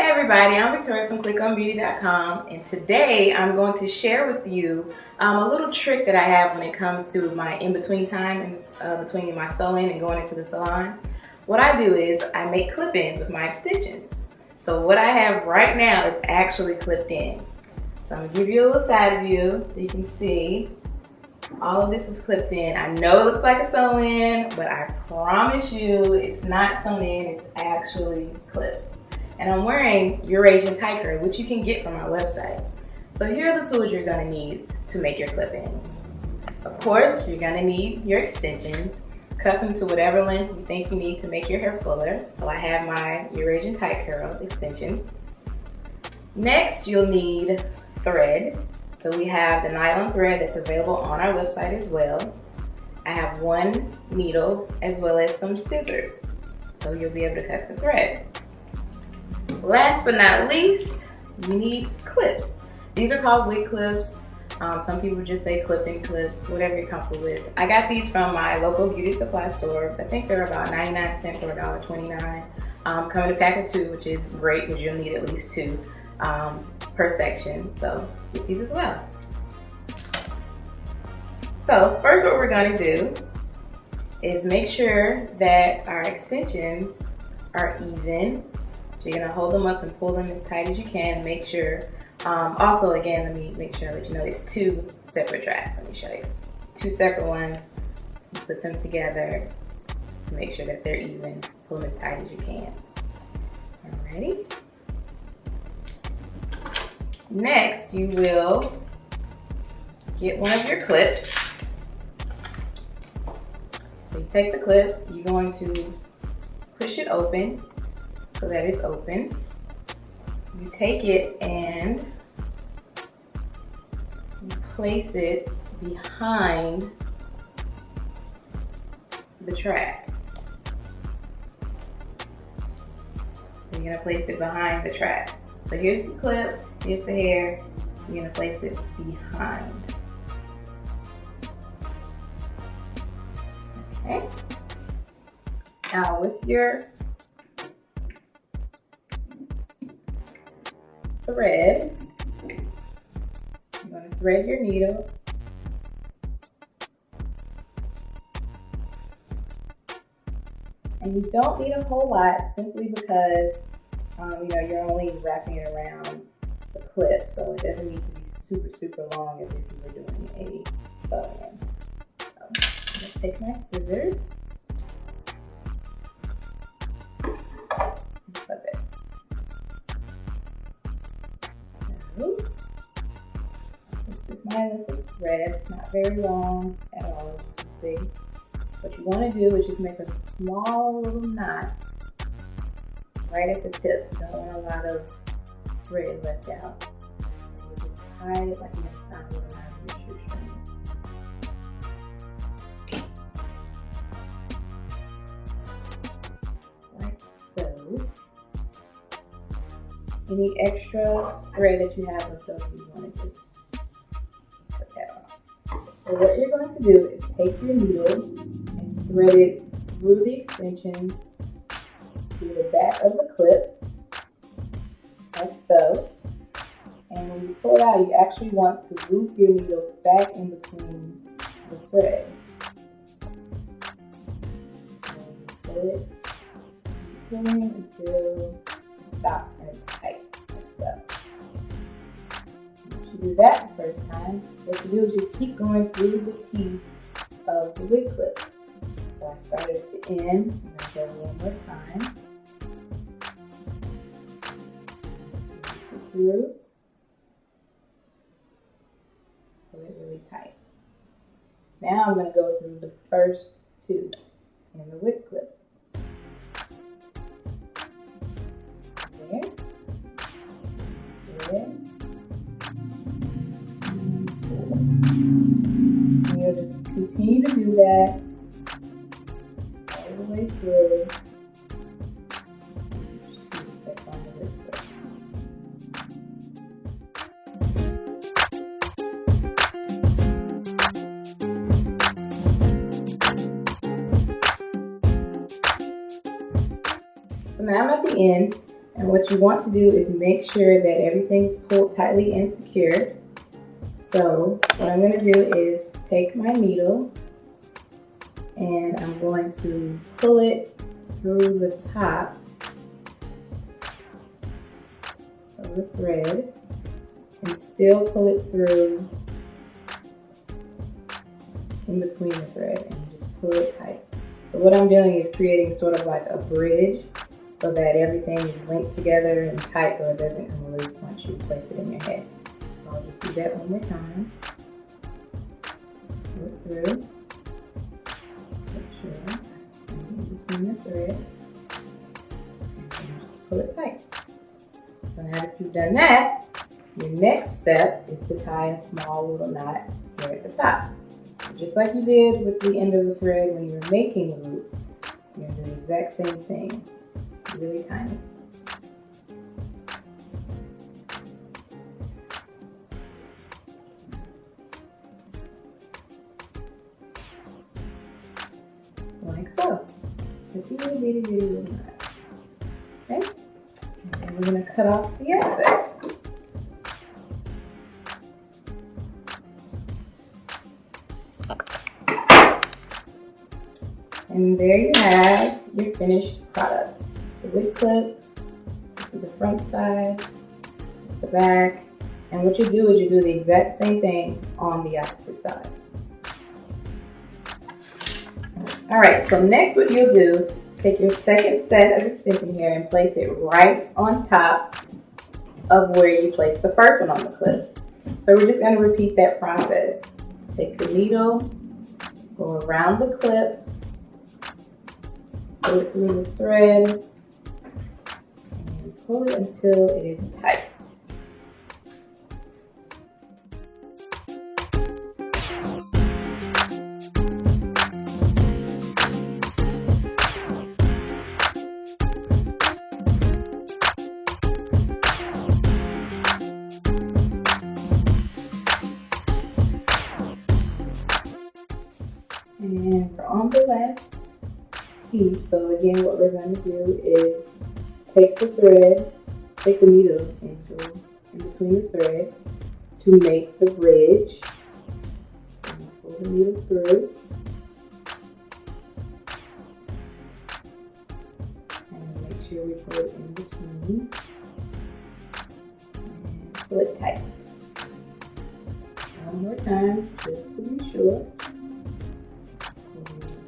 Hey everybody, I'm Victoria from Clickonbeauty.com, and today I'm going to share with you a little trick that I have when it comes to my in-between time and between my sewing and going into the salon. What I do is I make clip-ins with my extensions. So what I have right now is actually clipped in. So I'm going to give you a little side view so you can see all of this is clipped in. I know it looks like a sew-in, but I promise you it's not sewn in, it's actually clipped. And I'm wearing EurAsian tight curl, which you can get from our website. So here are the tools you're gonna need to make your clip-ins. Of course, you're gonna need your extensions. Cut them to whatever length you think you need to make your hair fuller. So I have my EurAsian tight curl extensions. Next, you'll need thread. So we have the nylon thread that's available on our website as well. I have one needle as well as some scissors. So you'll be able to cut the thread. Last but not least, you need clips. These are called wig clips. Some people just say clip-in clips, whatever you're comfortable with. I got these from my local beauty supply store. I think they're about 99 cents or $1.29. Come in a pack of 2, which is great because you'll need at least 2 per section. So get these as well. So first what we're going to do is make sure that our extensions are even. So you're gonna hold them up and pull them as tight as you can. Make sure, also again, let me make sure that you know it's 2 separate tracks. Let me show you. It's 2 separate ones. You put them together to make sure that they're even. Pull them as tight as you can. Alrighty. Next, you will get one of your clips. So you take the clip, you're going to push it open so that it's open. You take it and you place it behind the track. So you're gonna place it behind the track. So here's the clip, here's the hair, you're gonna place it behind. Okay. Now with your thread, you're going to thread your needle and you don't need a whole lot simply because you're only wrapping it around the clip, so it doesn't need to be super long as if you were doing a sew-in. So I'm going to take my scissors and clip it. This is my length of thread. It's not very long at all, as you can see. What you want to do is just make a small little knot right at the tip. You don't want a lot of thread left out. You just tie it like you have time with a shoestring. Like so. Any extra thread that you have left over, you want to just put that on. So what you're going to do is take your needle and thread it through the extension to the back of the clip, like so. And when you pull it out, you actually want to loop your needle back in between the thread. And pull it, pulling until it stops and it's tight. So, once you do that the first time, what you do is just keep going through the teeth of the wig clip. So I started at the end, and I go one more time. Through, pull it really tight. Now I'm going to go through the first 2 in the wig clip. There. And you'll just continue to do that all the way through. So now I'm at the end. And what you want to do is make sure that everything is pulled tightly and secure. So what I'm going to do is take my needle and I'm going to pull it through the top of the thread and still pull it through in between the thread and just pull it tight. So what I'm doing is creating sort of like a bridge so that everything is linked together and tight so it doesn't come loose once you place it in your head. So I'll just do that one more time. Pull it through. Make sure I'm in between the thread. And then just pull it tight. So now that you've done that, your next step is to tie a small little knot here at the top. So just like you did with the end of the thread when you were making the loop, you're going to do the exact same thing, really tiny. Like so. It's a bitty little knot. Okay? And then we're going to cut off the excess. And there you have your finished product. The wig clip, this is the front side, this is the back, and what you do is you do the exact same thing on the opposite side. Alright, so next what you'll do is take your second set of extension hair and place it right on top of where you placed the first one on the clip. So we're just going to repeat that process. Take the needle, go around the clip, pull it through the thread, and pull it until it is tight. And we're on the last piece. So again, what we're going to do is take the thread, take the needle and go in between the thread to make the bridge. And pull the needle through. And make sure we pull it in between. And pull it tight. One more time, just to be sure.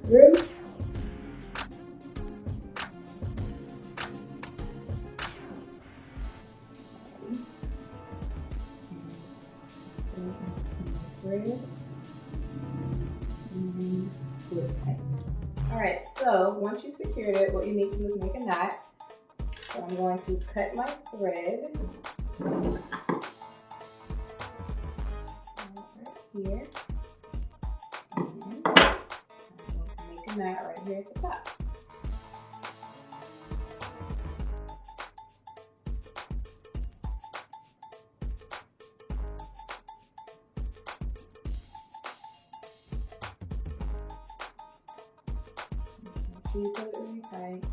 Through. Alright, so once you've secured it, what you need to do is make a knot. So I'm going to cut my thread right here. And I'm going to make a knot right here at the top. Make sure you put it really tight.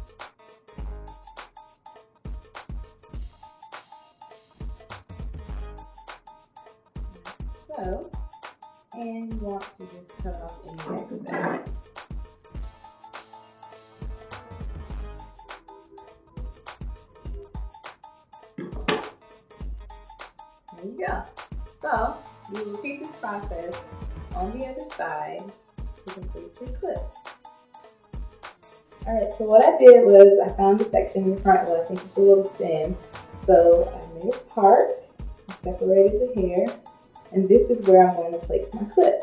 Like so. And you want to just cut off any excess. There you go. So you repeat this process on the other side to complete your clip. Alright, so what I did was I found the section in the front where I think it's a little thin. So I made a part, I separated the hair, and this is where I'm going to place my clip.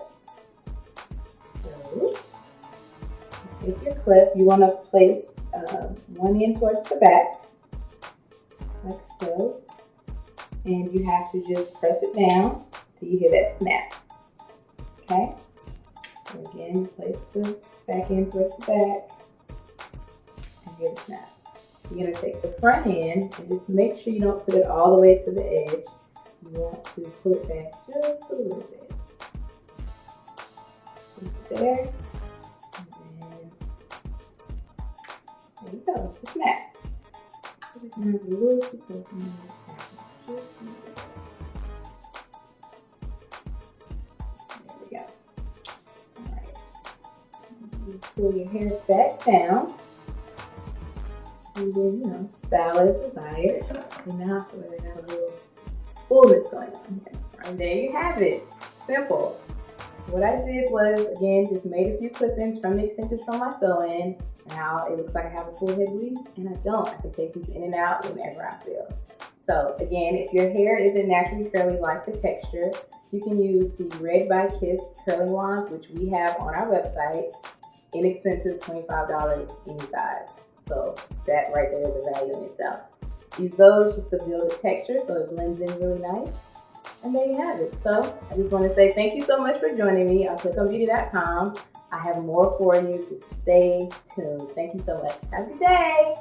So you take your clip, you want to place one end towards the back, like so. And you have to just press it down till you hear that snap. Okay? So again, place the back end towards the back and hear the snap. You're going to take the front end and just make sure you don't put it all the way to the edge. You want to pull it back just a little bit. Place it there. And then there you go, the snap. And it's a little too close to me. There we go. Alright. Pull your hair back down. And then, you know, style as desired. And now I feel like I have a little fullness going on here. And there you have it. Simple. What I did was, again, just made a few clip-ins from the extensions from my sew-in. Now it looks like I have a full head weave, and I don't. I can take these in and out whenever I feel. So again, if your hair isn't naturally curly like the texture, you can use the Red by Kiss curling wands, which we have on our website. Inexpensive, $25 any size. So that right there is a value in itself. Use those just to build the texture so it blends in really nice. And there you have it. So I just want to say thank you so much for joining me on Clickonbeauty.com. I have more for you, so stay tuned. Thank you so much. Have a good day.